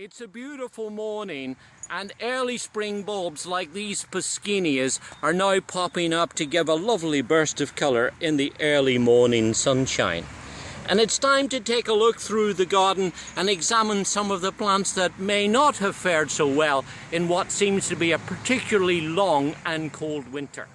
It's a beautiful morning and early spring bulbs like these Puschkinias are now popping up to give a lovely burst of colour in the early morning sunshine. And it's time to take a look through the garden and examine some of the plants that may not have fared so well in what seems to be a particularly long and cold winter.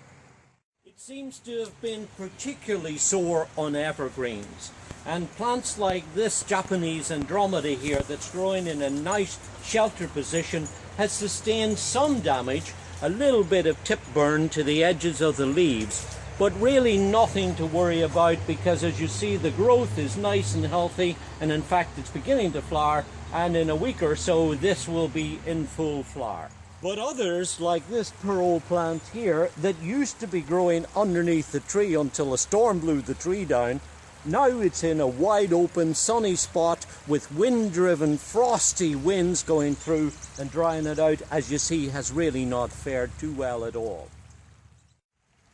It seems to have been particularly sore on evergreens. And plants like this Japanese Andromeda here that's growing in a nice shelter position has sustained some damage, a little bit of tip burn to the edges of the leaves, but really nothing to worry about because as you see the growth is nice and healthy, and in fact it's beginning to flower, and in a week or so this will be in full flower. But others, like this poor old plant here that used to be growing underneath the tree until a storm blew the tree down, now it's in a wide open sunny spot with wind-driven frosty winds going through and drying it out, as you see has really not fared too well at all.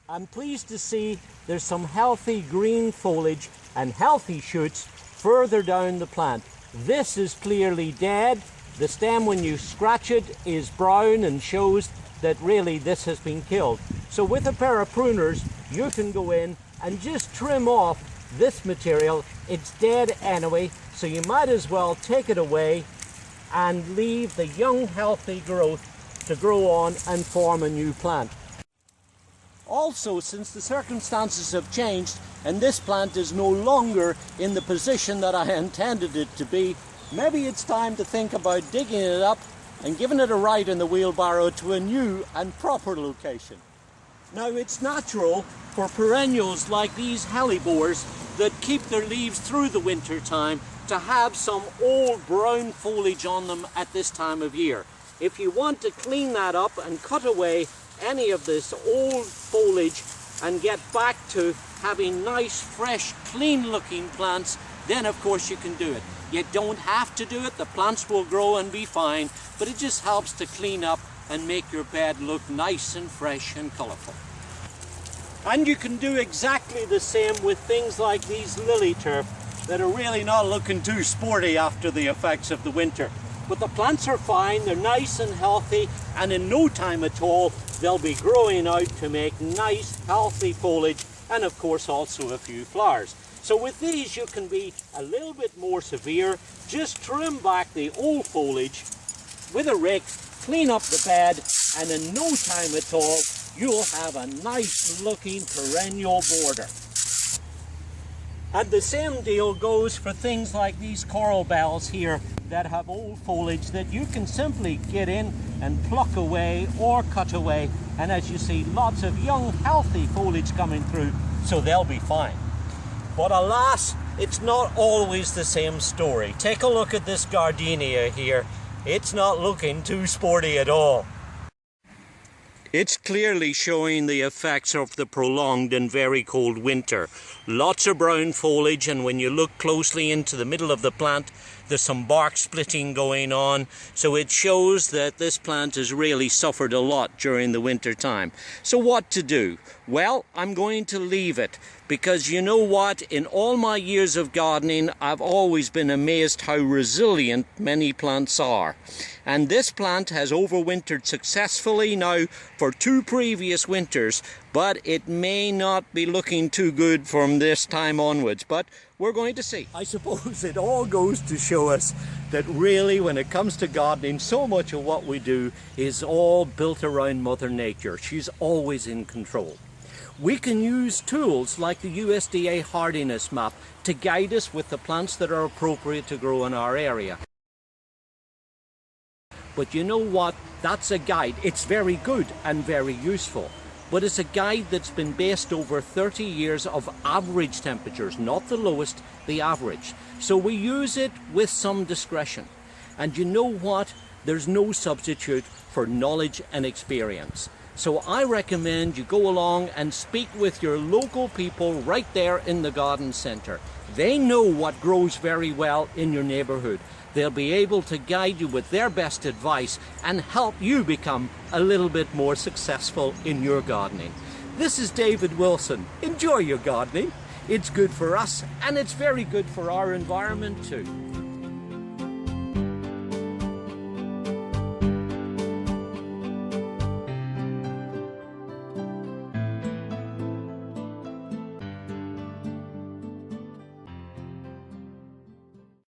I'm pleased to see there's some healthy green foliage and healthy shoots further down the plant. This is clearly dead. The stem, when you scratch it, is brown and shows that really this has been killed. So with a pair of pruners you can go in and just trim off this material. It's dead anyway, so you might as well take it away and leave the young healthy growth to grow on and form a new plant. Also, since the circumstances have changed and this plant is no longer in the position that I intended it to be, maybe it's time to think about digging it up and giving it a ride in the wheelbarrow to a new and proper location. Now, it's natural for perennials like these Helleborus that keep their leaves through the winter time to have some old brown foliage on them at this time of year. If you want to clean that up and cut away any of this old foliage and get back to having nice, fresh, clean looking plants, then of course you can do it. You don't have to do it, the plants will grow and be fine, but it just helps to clean up and make your bed look nice and fresh and colourful. And you can do exactly the same with things like these lily turf that are really not looking too sporty after the effects of the winter. But the plants are fine, they're nice and healthy, and in no time at all they'll be growing out to make nice healthy foliage and of course also a few flowers. So with these you can be a little bit more severe, just trim back the old foliage with a rake, clean up the bed, and in no time at all you'll have a nice looking perennial border. And the same deal goes for things like these coral bells here that have old foliage that you can simply get in and pluck away or cut away, and as you see lots of young healthy foliage coming through, so they'll be fine. But alas, it's not always the same story. Take a look at this gardenia here. It's not looking too sporty at all. It's clearly showing the effects of the prolonged and very cold winter. Lots of brown foliage, and when you look closely into the middle of the plant, there's some bark splitting going on. So it shows that this plant has really suffered a lot during the winter time. So what to do? Well, I'm going to leave it because you know what? In all my years of gardening, I've always been amazed how resilient many plants are. And this plant has overwintered successfully now for 2 previous winters, but it may not be looking too good from this time onwards, but we're going to see. I suppose it all goes to show us that really when it comes to gardening, so much of what we do is all built around Mother Nature. She's always in control. We can use tools like the USDA hardiness map to guide us with the plants that are appropriate to grow in our area. But you know what? That's a guide. It's very good and very useful. But it's a guide that's been based over 30 years of average temperatures, not the lowest, the average. So we use it with some discretion. And you know what? There's no substitute for knowledge and experience. So I recommend you go along and speak with your local people right there in the garden centre. They know what grows very well in your neighbourhood. They'll be able to guide you with their best advice and help you become a little bit more successful in your gardening. This is David Wilson. Enjoy your gardening. It's good for us and it's very good for our environment too.